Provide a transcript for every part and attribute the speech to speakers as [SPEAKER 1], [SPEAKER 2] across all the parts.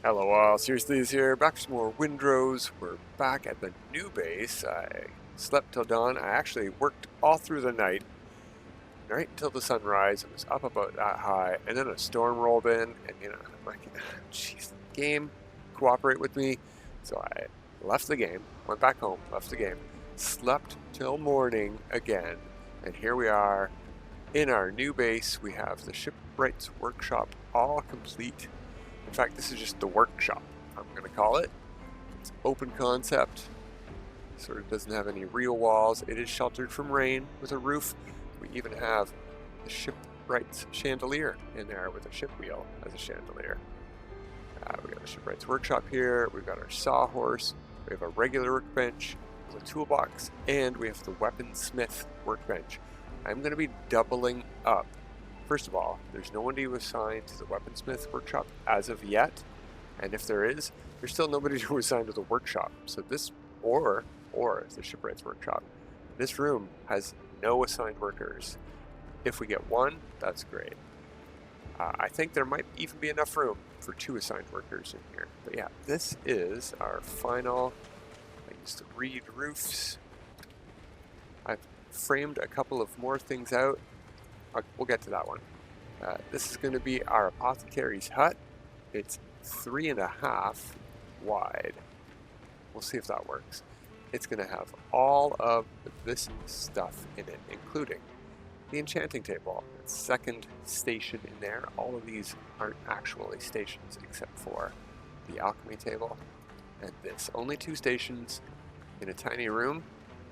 [SPEAKER 1] Hello all, Seriously is here, back for some more Windrose. We're back at the new base. I slept till dawn. I actually worked all through the night, right until the sunrise. It was up about that high, and then a storm rolled in, and I'm like, jeez, game, cooperate with me. So I left the game, went back home, left the game, slept till morning again, and here we are in our new base. We have the shipwright's workshop all complete. In fact, this is just the workshop, I'm going to call it. It's open concept, sort of doesn't have any real walls. It is sheltered from rain with a roof. We even have the shipwright's chandelier in there with a ship wheel as a chandelier. We got the shipwright's workshop here. We've got our sawhorse. We have a regular workbench with a toolbox, and we have the weaponsmith workbench. I'm going to be doubling up. First of all, there's no one to assign to the weaponsmith workshop as of yet, and if there is, there's still nobody to assign to the workshop. So this, or the shipwright's workshop, this room has no assigned workers. If we get one, that's great. I think there might even be enough room for 2 assigned workers in here. But yeah, this is our final. I used to read roofs. I've framed a couple of more things out. We'll get to that one. This is going to be our apothecary's hut. It's 3.5 wide. We'll see if that works. It's going to have all of this stuff in it, including the enchanting table. It's second station in there. All of these aren't actually stations except for the alchemy table and this. Only 2 stations in a tiny room.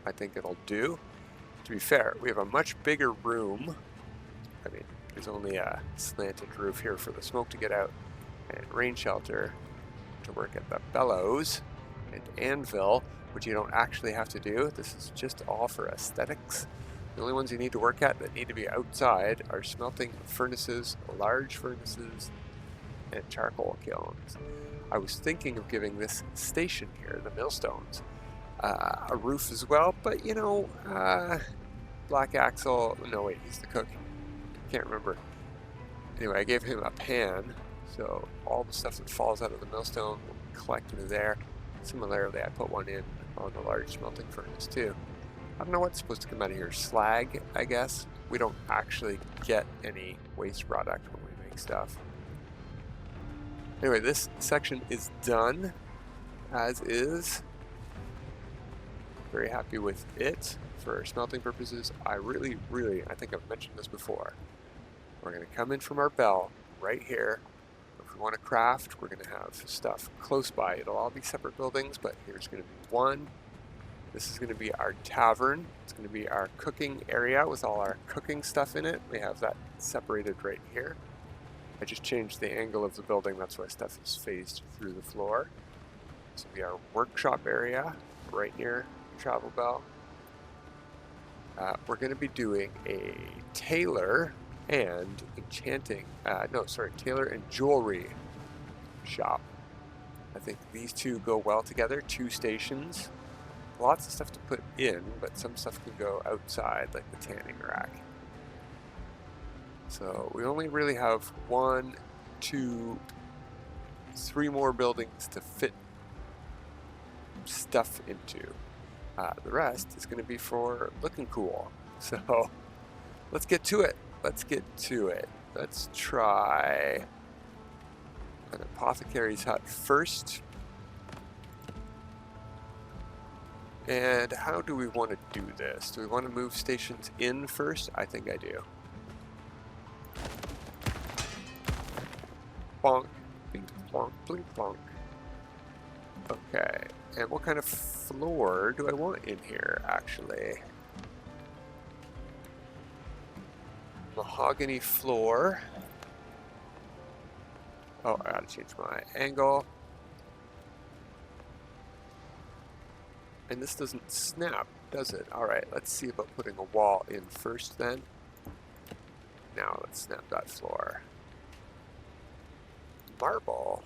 [SPEAKER 1] I think it'll do. To be fair, we have a much bigger room. I mean, there's only a slanted roof here for the smoke to get out, and rain shelter to work at the bellows, and anvil, which you don't actually have to do. This is just all for aesthetics. The only ones you need to work at that need to be outside are smelting furnaces, large furnaces, and charcoal kilns. I was thinking of giving this station here, the millstones, a roof as well, but Black Axle, no wait, he's the cook. Can't remember. Anyway, I gave him a pan, so all the stuff that falls out of the millstone will collect into there. Similarly, I put one in on the large smelting furnace too. I don't know what's supposed to come out of here. Slag, I guess. We don't actually get any waste product when we make stuff. Anyway, this section is done, as is. Very happy with it for smelting purposes. I think I've mentioned this before. We're going to come in from our bell right here. If we want to craft, we're going to have stuff close by. It'll all be separate buildings, but here's going to be one. This is going to be our tavern. It's going to be our cooking area with all our cooking stuff in it. We have that separated right here. I just changed the angle of the building. That's why stuff is phased through the floor. This will be our workshop area right near the travel bell. We're going to be doing a tailor and tailor and jewelry shop. I think these two go well together. 2 stations. Lots of stuff to put in, but some stuff can go outside, like the tanning rack. So we only really have 1, 2, 3 more buildings to fit stuff into. The rest is going to be for looking cool. So let's get to it. Let's try an apothecary's hut first. And how do we want to do this? Do we want to move stations in first? I think I do. Bonk, blink, plonk, blink, plonk. Okay, and what kind of floor do I want in here, actually? Mahogany floor. Oh, I gotta change my angle. And this doesn't snap, does it? Alright, let's see about putting a wall in first then. Now let's snap that floor. Marble.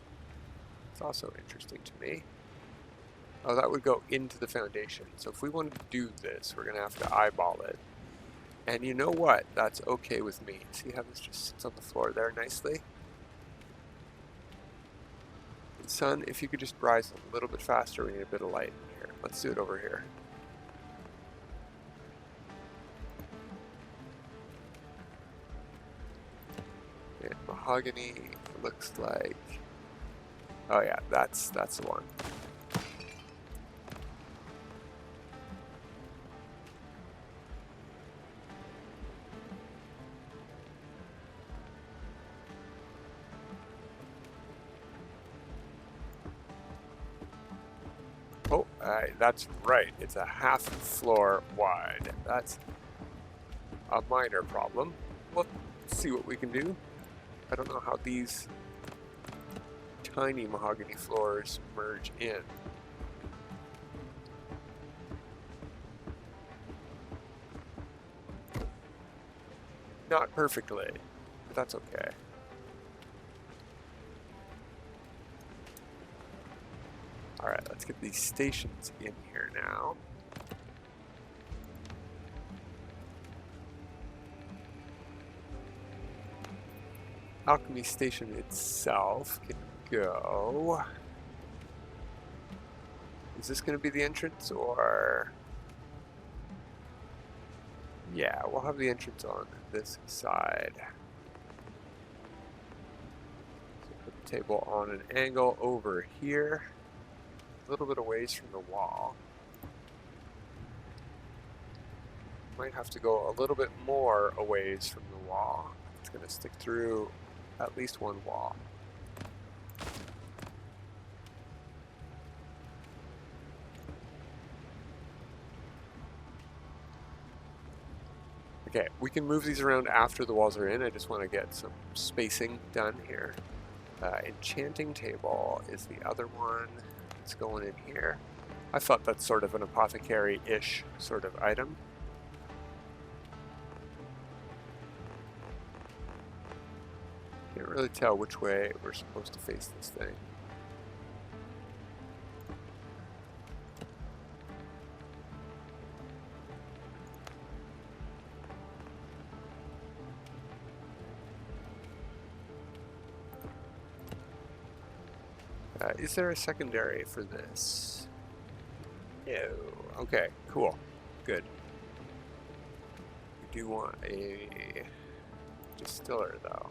[SPEAKER 1] It's also interesting to me. Oh, that would go into the foundation. So if we wanted to do this, we're going to have to eyeball it. And you know what? That's okay with me. See how this just sits on the floor there nicely? Sun, if you could just rise a little bit faster, we need a bit of light here. Let's do it over here. And mahogany looks like, oh yeah, that's the one. Oh, that's right. It's a half floor wide. That's a minor problem. We'll see what we can do. I don't know how these tiny mahogany floors merge in. Not perfectly, but that's okay. Alright, let's get these stations in here now. Alchemy Station itself can go. Is this going to be the entrance, or? Yeah, we'll have the entrance on this side. So put the table on an angle over here, a little bit of ways from the wall. Might have to go a little bit more a ways from the wall. It's going to stick through at least one wall. Okay, we can move these around after the walls are in. I just want to get some spacing done here. Enchanting Table is the other one that's going in here. I thought that's sort of an apothecary-ish sort of item. Can't really tell which way we're supposed to face this thing. Is there a secondary for this? No. Okay, cool. Good. We do want a distiller, though.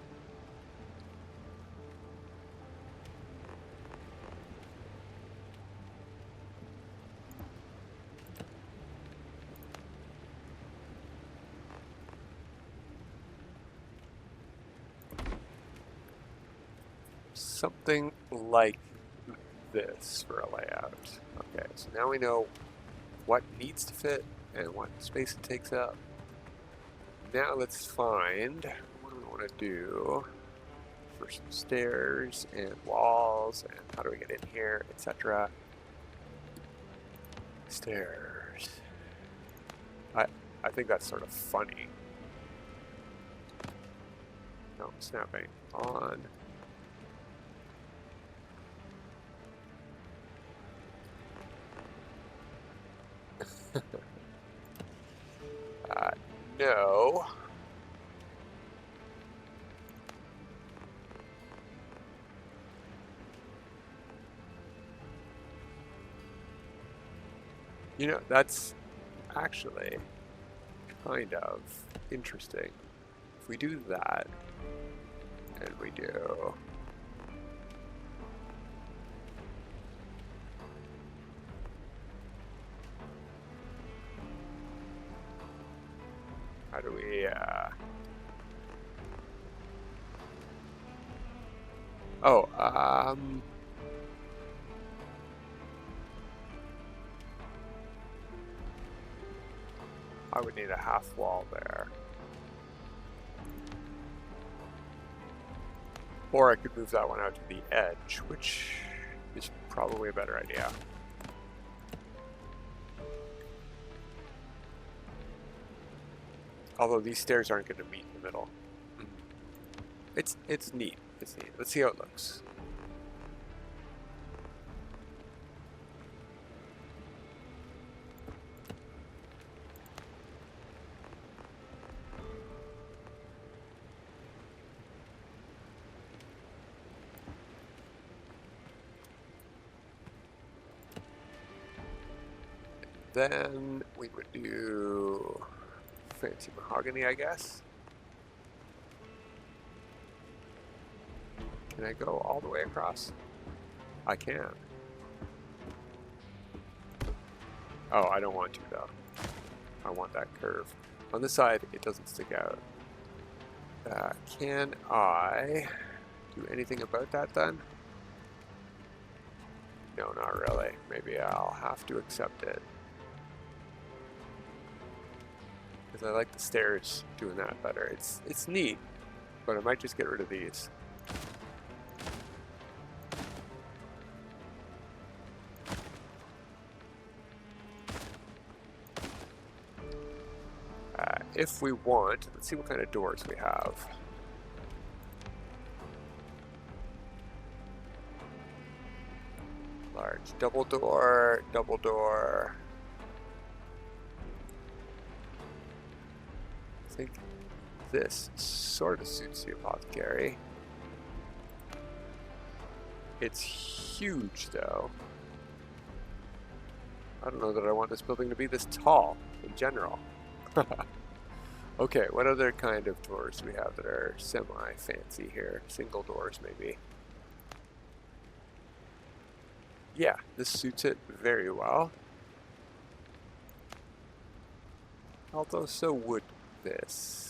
[SPEAKER 1] Something like this for a layout. Okay, so now we know what needs to fit and what space it takes up. Now let's find what do we want to do for some stairs and walls and how do we get in here, etc. Stairs. I think that's sort of funny. No, snapping on. No. You know, that's actually kind of interesting. If we do that, and we do... How do we, I would need a half wall there. Or I could move that one out to the edge, which is probably a better idea. Although these stairs aren't going to meet in the middle. It's neat. It's neat. Let's see how it looks. then we would do fancy mahogany, I guess. Can I go all the way across? I can. Oh, I don't want to though. I want that curve. On this side, it doesn't stick out. Can I do anything about that then? No, not really. Maybe I'll have to accept it. Because I like the stairs doing that better. It's neat, but I might just get rid of these. If we want, let's see what kind of doors we have. Large double door, double door. I think this sort of suits the Apothecary. It's huge though. I don't know that I want this building to be this tall in general. Okay, what other kind of doors do we have that are semi-fancy here? Single doors, maybe. Yeah, this suits it very well. Although, so would this.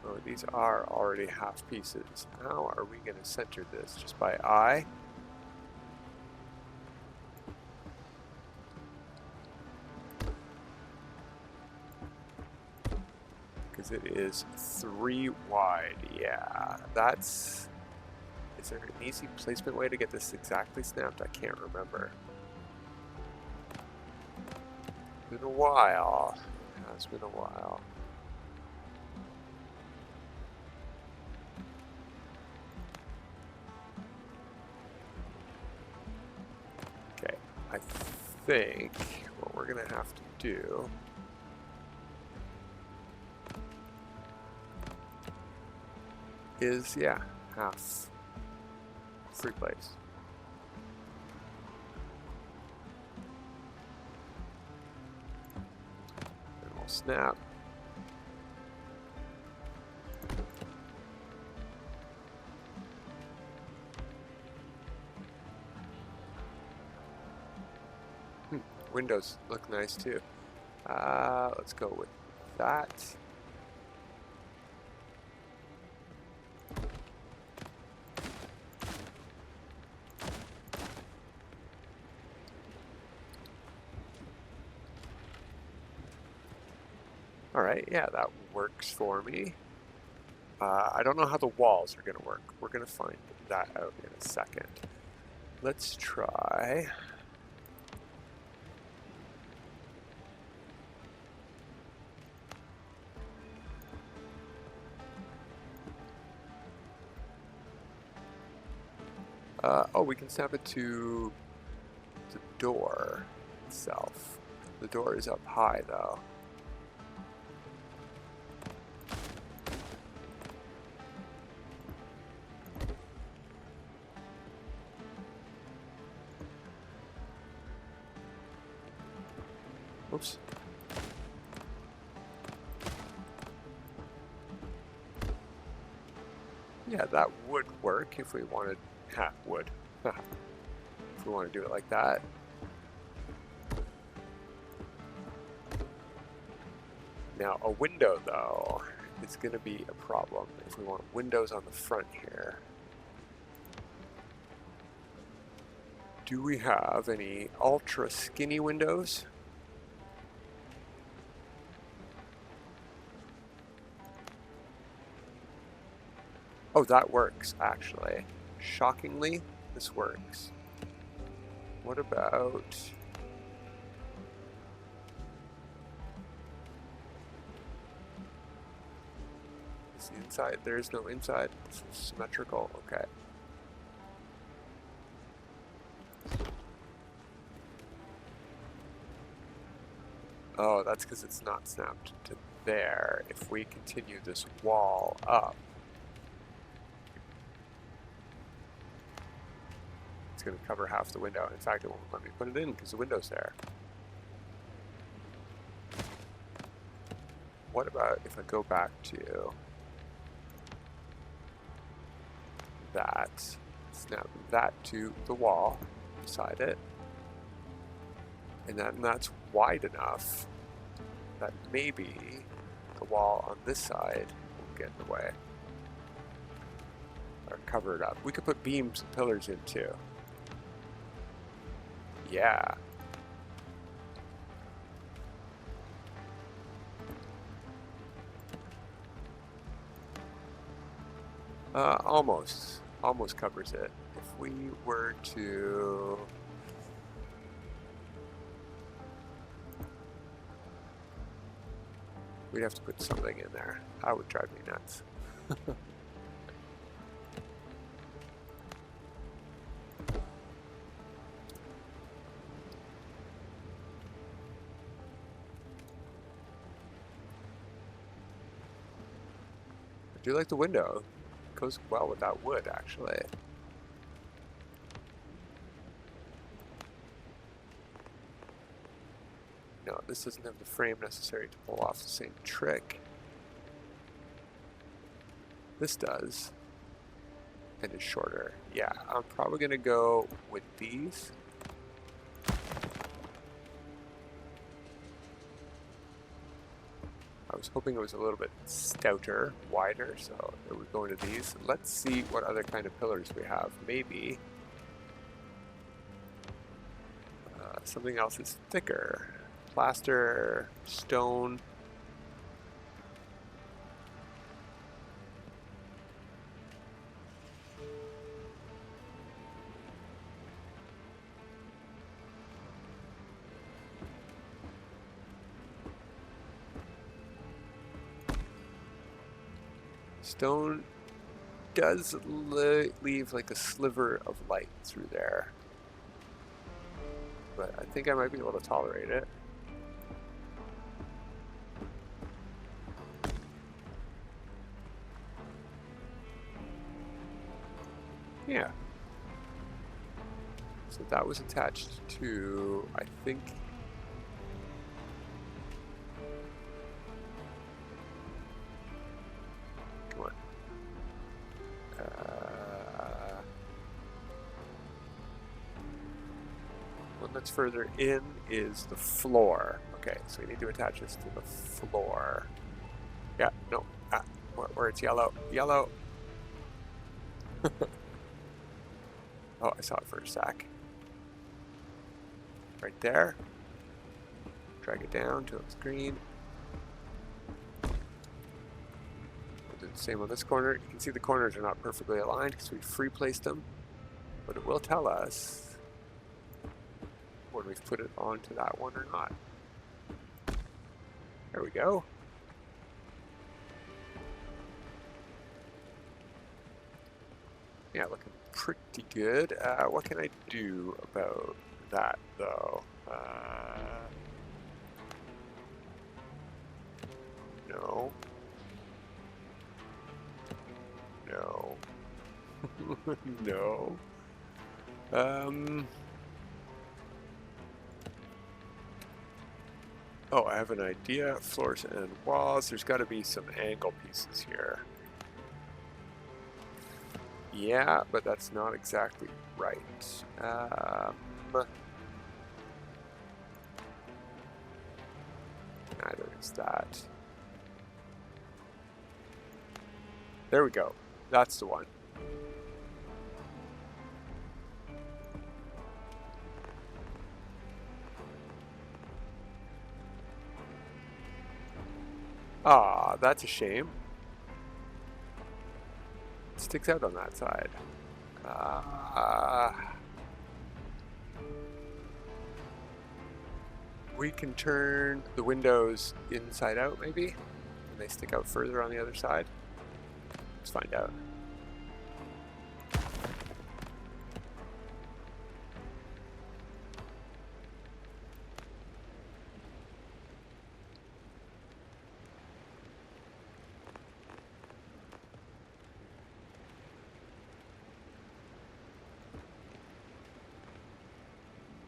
[SPEAKER 1] Oh, these are already half pieces. How are we going to center this? Just by eye? Because it is 3 wide. Yeah, that's... Is there an easy placement way to get this exactly snapped? I can't remember. It's been a while. It has been a while. I think what we're going to have to do is, yeah, half free place. And we'll snap. Windows look nice too. Let's go with that. All right, yeah, that works for me. I don't know how the walls are going to work. We're going to find that out in a second. Let's try. Oh, we can snap it to the door itself. The door is up high, though. Oops. Yeah, that would work if we wanted. Would. If we want to do it like that. Now, a window, though, is going to be a problem if we want windows on the front here. Do we have any ultra skinny windows? Oh, that works, actually. Shockingly, this works. What about... Is the inside? There is no inside. This is symmetrical. Okay. Oh, that's because it's not snapped to there. If we continue this wall up, it's going to cover half the window. In fact, it won't let me put it in because the window's there. What about if I go back to that, snap that to the wall beside it, and then that's wide enough that maybe the wall on this side won't get in the way or cover it up. We could put beams and pillars in too. Yeah. Almost covers it. If we were to we'd have to put something in there. That would drive me nuts. I do like the window. It goes well with that wood, actually. No, this doesn't have the frame necessary to pull off the same trick. This does, and is shorter. Yeah, I'm probably gonna go with these. I was hoping it was a little bit stouter, wider, so we're going to these. Let's see what other kind of pillars we have. Maybe something else is thicker. Plaster, stone. Stone does leave like a sliver of light through there, but I think I might be able to tolerate it. Yeah. So that was attached to, I think, come on. One that's further in is the floor. Okay, so we need to attach this to the floor. Yeah, no, where it's yellow. Yellow. Oh, I saw it for a sec. Right there. Drag it down till it's green. We'll do the same on this corner. You can see the corners are not perfectly aligned because we free placed them, but it will tell us when we've put it onto that one or not. There we go. Yeah, looking pretty good. What can I do about that though? No. No. No. Oh, I have an idea. Floors and walls. There's got to be some angle pieces here. Yeah, but that's not exactly right. Neither is that. There we go. That's the one. Ah, that's a shame. It sticks out on that side. We can turn the windows inside out, maybe? And they stick out further on the other side? Let's find out.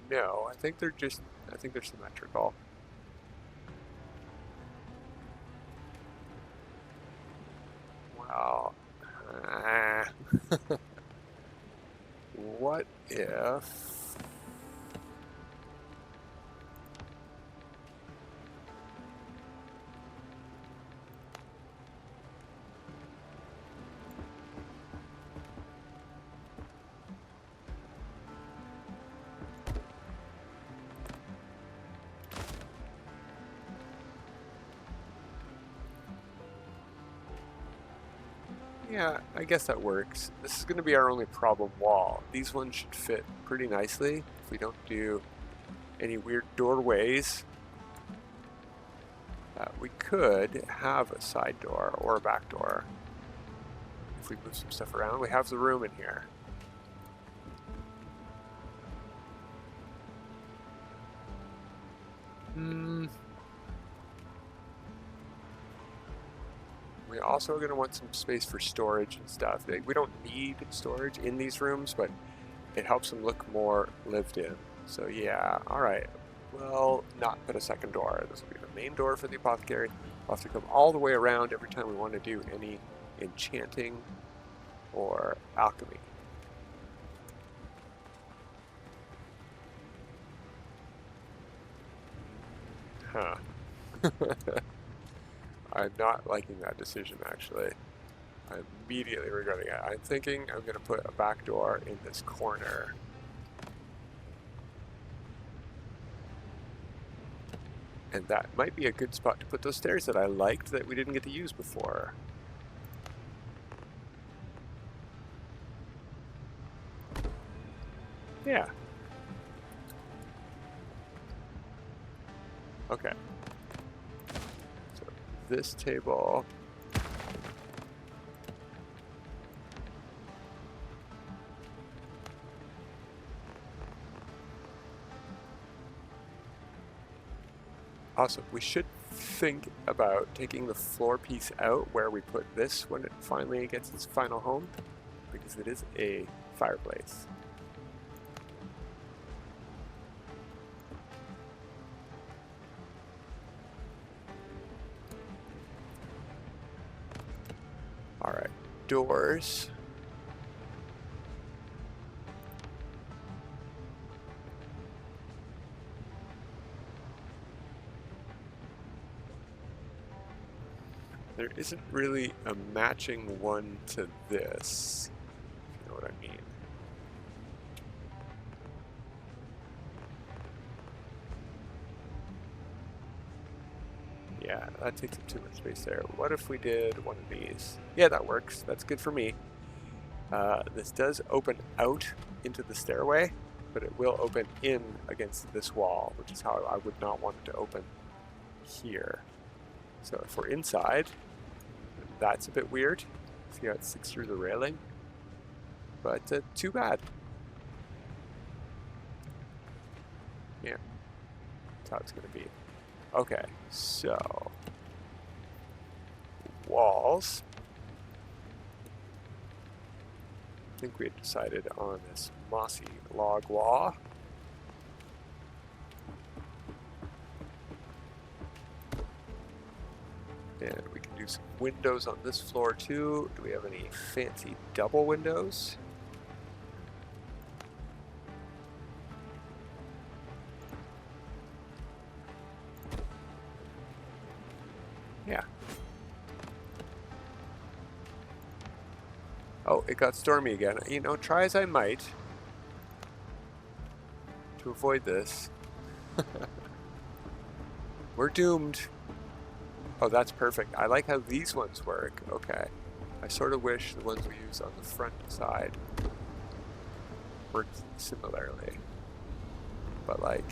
[SPEAKER 1] No, I think they're just, I think they're symmetrical. Well, what if... Yeah, I guess that works. This is going to be our only problem wall. These ones should fit pretty nicely if we don't do any weird doorways. We could have a side door or a back door if we move some stuff around. We have the room in here. We also are going to want some space for storage and stuff. We don't need storage in these rooms, but it helps them look more lived in. So yeah, all right. We'll not put a second door. This will be the main door for the apothecary. We'll have to come all the way around every time we want to do any enchanting or alchemy. Huh. I'm not liking that decision, actually. I'm immediately regretting it. I'm thinking I'm going to put a back door in this corner. And that might be a good spot to put those stairs that I liked that we didn't get to use before. Yeah. Okay. So this table. Awesome. We should think about taking the floor piece out where we put this when it finally gets its final home, because it is a fireplace. All right, doors. There isn't really a matching one to this, if you know what I mean. Yeah, that takes up too much space there. What if we did one of these? Yeah, that works. That's good for me. This does open out into the stairway, but it will open in against this wall, which is how I would not want it to open here. So if we're inside, that's a bit weird. See how it sticks through the railing? But too bad. Yeah, that's how it's going to be. Okay, so walls. I think we had decided on this mossy log wall. And we can do some windows on this floor too. Do we have any fancy double windows? Yeah. Oh, it got stormy again. You know, try as I might to avoid this. We're doomed. Oh, that's perfect. I like how these ones work. Okay. I sort of wish the ones we use on the front side worked similarly. But like,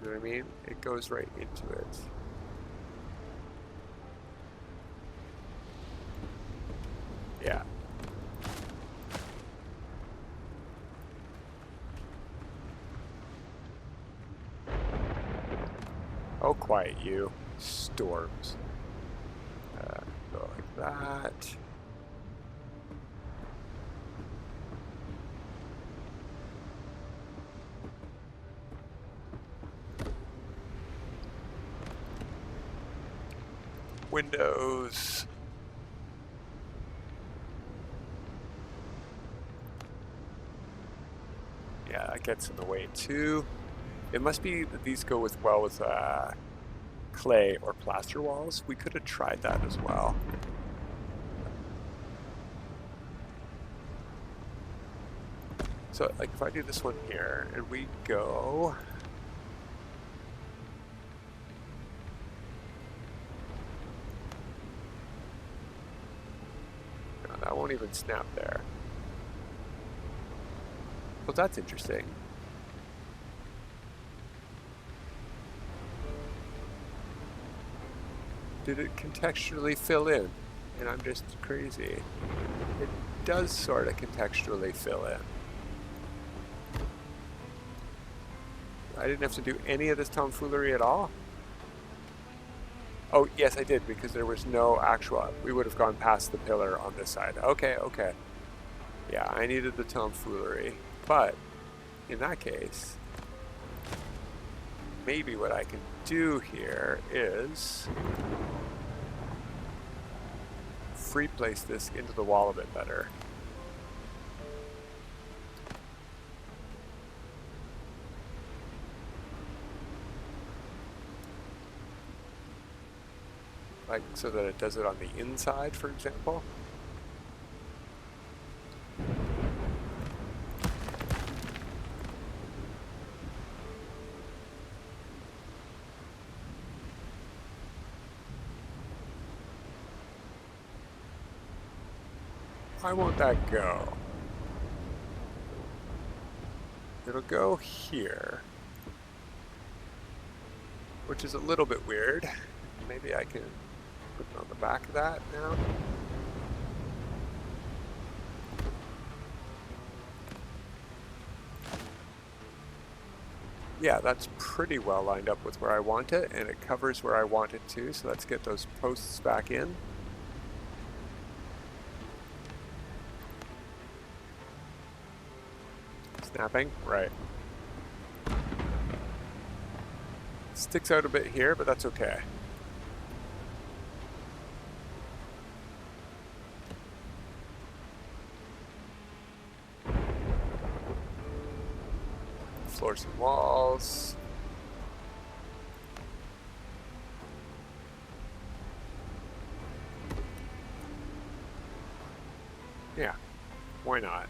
[SPEAKER 1] see what I mean? It goes right into it. Yeah. Oh, quiet you. Storms. Go like that. windows. Yeah, that gets in the way too. It must be that these go well with clay or plaster walls. We could have tried that as well. So, like, if I do this one here, and we go... No, that won't even snap there. Well, that's interesting. Did it contextually fill in? And I'm just crazy. It does sort of contextually fill in. I didn't have to do any of this tomfoolery at all? Oh, yes, I did, because there was no actual... We would have gone past the pillar on this side. Okay, okay. Yeah, I needed the tomfoolery. But, in that case, maybe what I can do here is free place this into the wall a bit better. Like, so that it does it on the inside, for example. Why won't that go? It'll go here, which is a little bit weird. Maybe I can put it on the back of that now. Yeah, that's pretty well lined up with where I want it, and it covers where I want it to, so let's get those posts back in. Snapping, right. Sticks out a bit here, but that's okay. Floors and walls. Yeah, why not?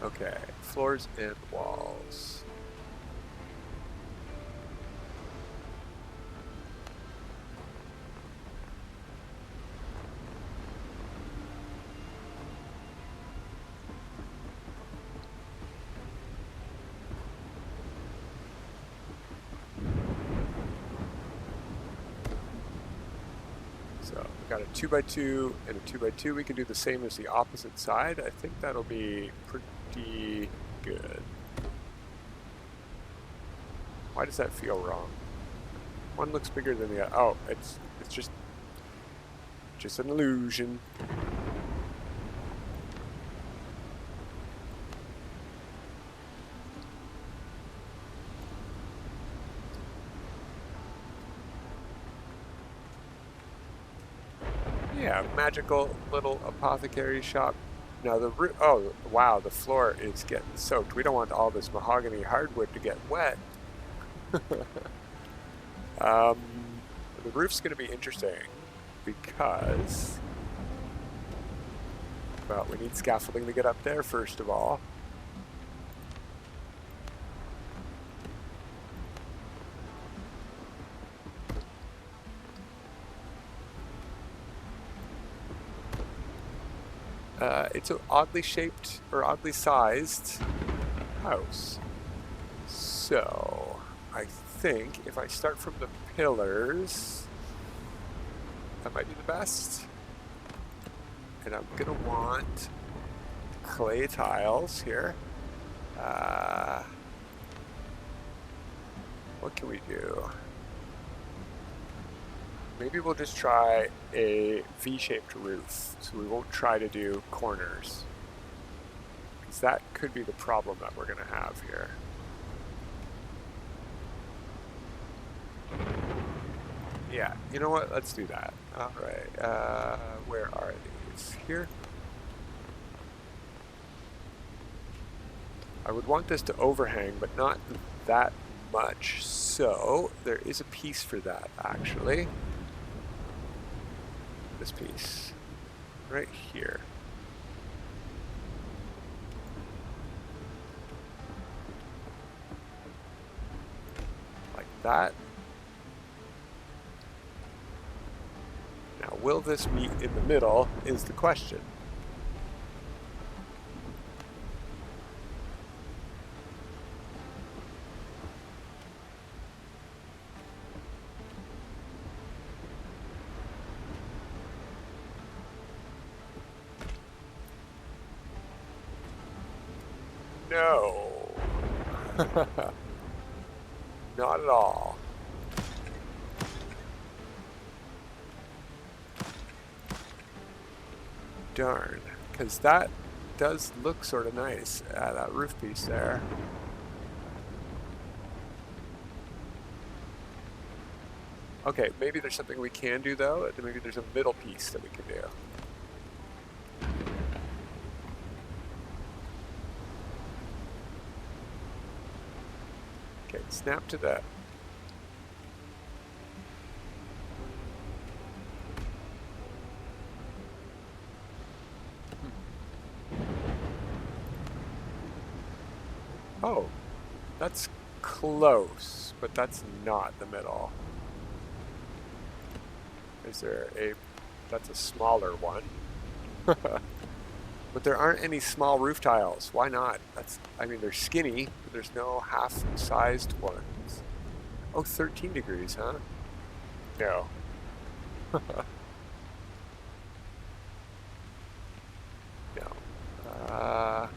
[SPEAKER 1] Okay, floors and walls. So we got a 2x2 and a 2x2. We can do the same as the opposite side. I think that'll be pretty good. Why does that feel wrong? One looks bigger than the other. Oh, it's just an illusion. Yeah, magical little apothecary shop. Now the roof, oh wow, the floor is getting soaked. We don't want all this mahogany hardwood to get wet. The roof's going to be interesting because, well, we need scaffolding to get up there first of all. It's an oddly shaped or oddly sized house. So I think if I start from the pillars, that might be the best. And I'm gonna want clay tiles here. What can we do? Maybe we'll just try a V-shaped roof, so we won't try to do corners. Because that could be the problem that we're going to have here. Yeah, you know what? Let's do that. All right. Where are these? Here. I would want this to overhang, but not that much. So there is a piece for that, actually. This piece right here. Like that. Now, will this meet in the middle is the question. No. Not at all. Darn. Because that does look sort of nice. That roof piece there. Okay, maybe there's something we can do though. Maybe there's a middle piece that we can do. Okay, snap to that. Oh, that's close, but that's not the middle. Is there a... That's a smaller one. But there aren't any small roof tiles. Why not? That's... I mean, they're skinny, but there's no half-sized ones. Oh, 13 degrees, huh? No. No.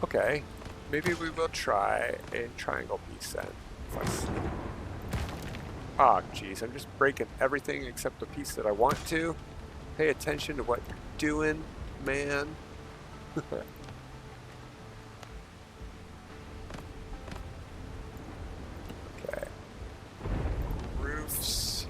[SPEAKER 1] Okay. Maybe we will try a triangle piece then. Oh, geez, I'm just breaking everything except the piece that I want to. Pay attention to what you're doing, man. Okay. Roofs.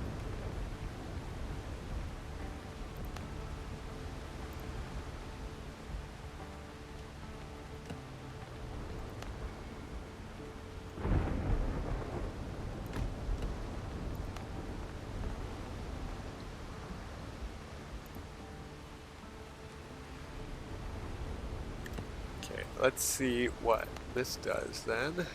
[SPEAKER 1] Let's see what this does then.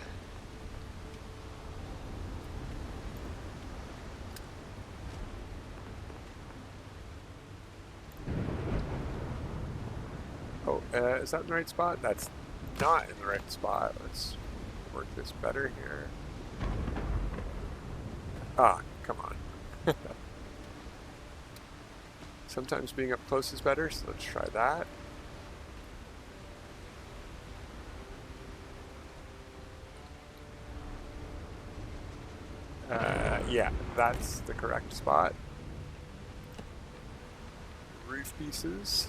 [SPEAKER 1] Oh, is that in the right spot? That's not in the right spot. Let's work this better here. Ah, come on. Sometimes being up close is better, so let's try that. Yeah, that's the correct spot. Roof pieces.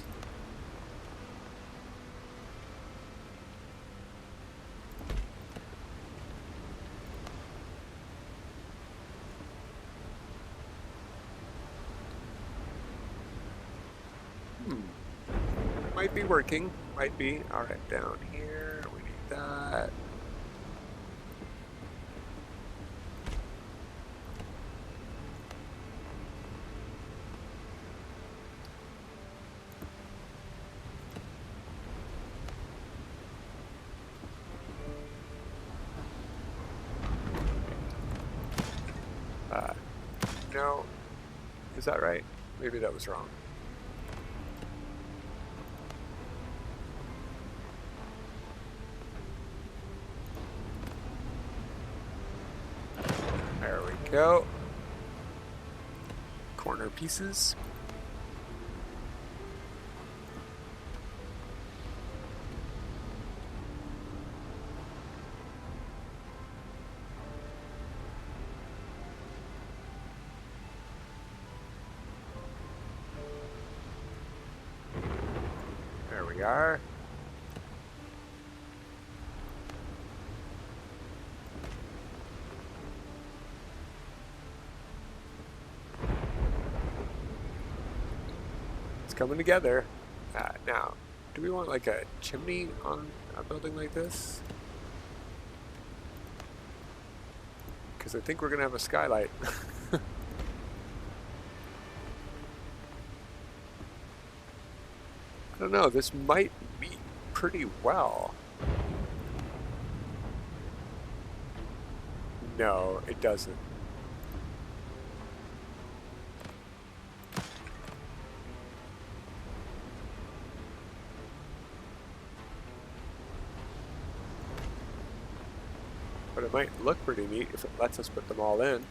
[SPEAKER 1] Might be working. Might be. Alright, down here. We need that. No. Is that right? Maybe that was wrong. There we go. Corner pieces. There we are. coming together. Now, do we want like a chimney on a building like this? Because I think we're going to have a skylight. I don't know, this might meet pretty well. No, it doesn't. But it might look pretty neat if it lets us put them all in.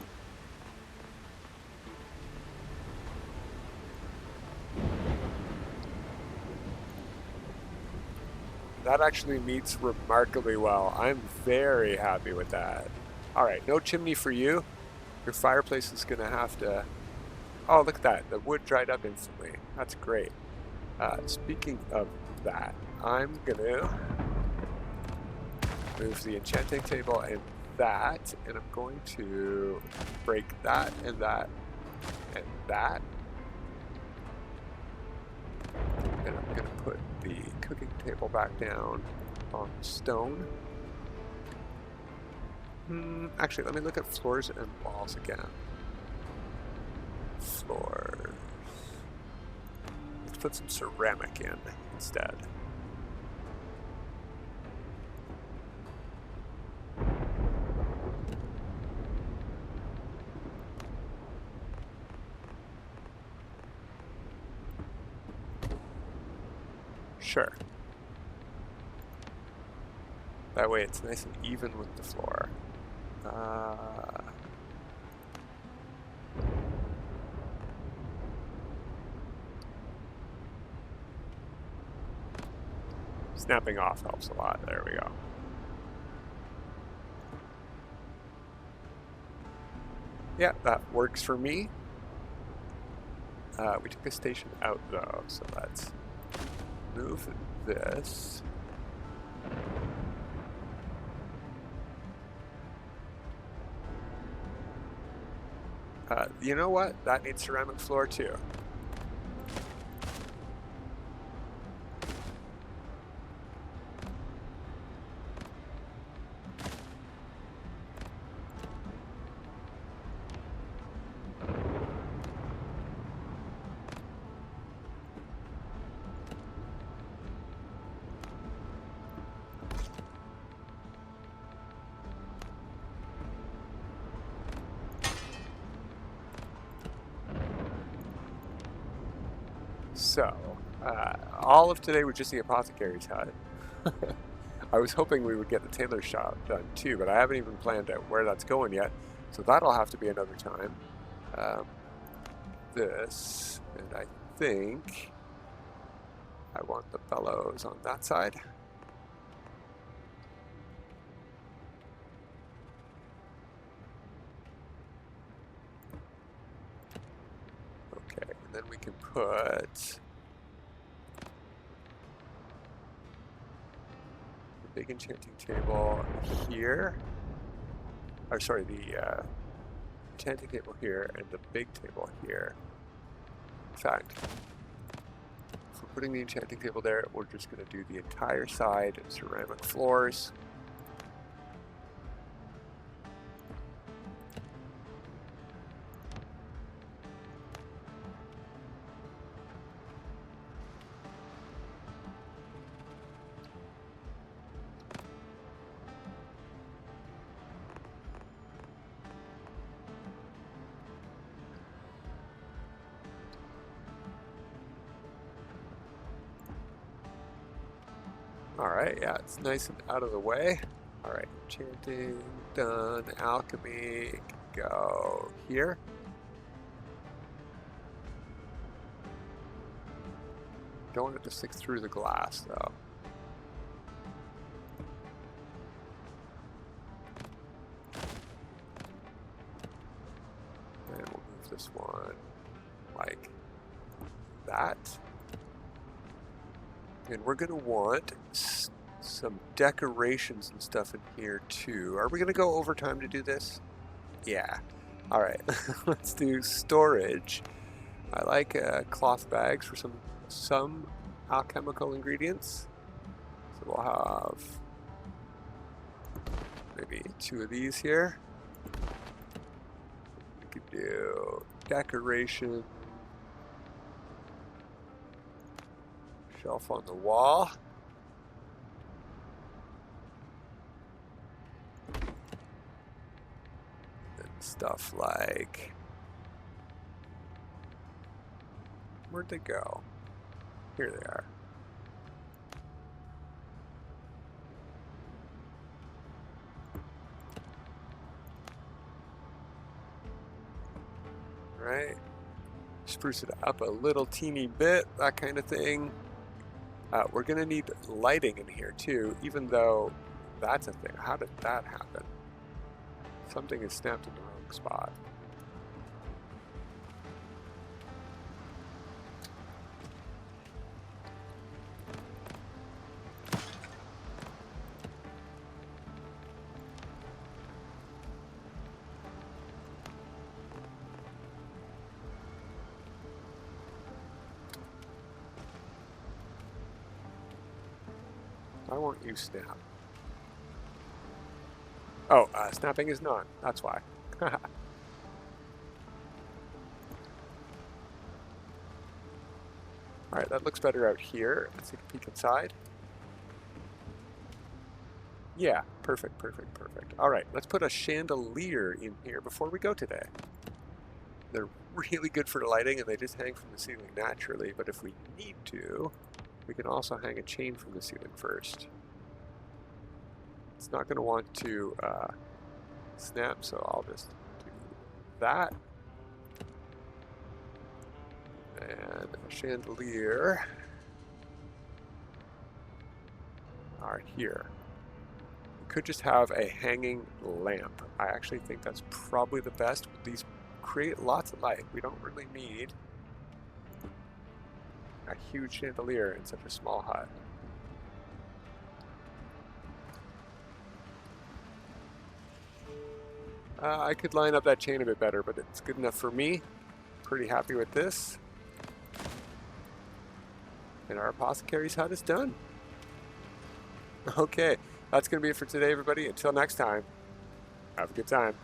[SPEAKER 1] That actually meets remarkably well. I'm very happy with that. Alright, no chimney for you. Your fireplace is going to have to... Oh, look at that. The wood dried up instantly. That's great. Speaking of that, I'm going to move the enchanting table and that, and I'm going to break that and that and that. And I'm going to put the cooking table back down on stone. Actually, let me look at floors and walls again. Floors. Let's put some ceramic in instead. Sure. That way it's nice and even with the floor. Snapping off helps a lot. There we go. Yeah, that works for me. We took a station out though, so let's move this. You know what? That needs ceramic floor too. So, all of today was just the Apothecary's hut. I was hoping we would get the tailor shop done too, but I haven't even planned out where that's going yet, so that'll have to be another time. This, and I think I want the bellows on that side. Okay, and then we can put big enchanting table here. Oh, sorry, the enchanting table here and the big table here. In fact, if we're putting the enchanting table there, we're just going to do the entire side ceramic floors. Alright, yeah, it's nice and out of the way. Alright, enchanting, done, alchemy, go here. Don't want it to stick through the glass though. And we'll move this one like that. And we're going to want some decorations and stuff in here too. Are we going to go overtime to do this? Yeah. All right. Let's do storage. I like cloth bags for some some alchemical ingredients. So we'll have maybe 2 of these here. We could do decoration, shelf on the wall. And stuff like, where'd they go? Here they are. Right, spruce it up a little teeny bit, that kind of thing. We're gonna need lighting in here too, even though that's a thing. How did that happen? Something is snapped in the wrong spot. Why won't you snap? Oh, snapping is none. That's why. Alright, that looks better out here. Let's take a peek inside. Yeah, perfect, perfect, perfect. Alright, let's put a chandelier in here before we go today. They're really good for lighting and they just hang from the ceiling naturally, but if we need to, we can also hang a chain from the ceiling first. It's not going to want to snap, so I'll just do that. And a chandelier are here. We could just have a hanging lamp. I actually think that's probably the best. These create lots of light. We don't really need a huge chandelier in such a small hut. I could line up that chain a bit better, but it's good enough for me. Pretty happy with this. And our apothecary's hut is done. Okay, that's going to be it for today, everybody. Until next time, have a good time.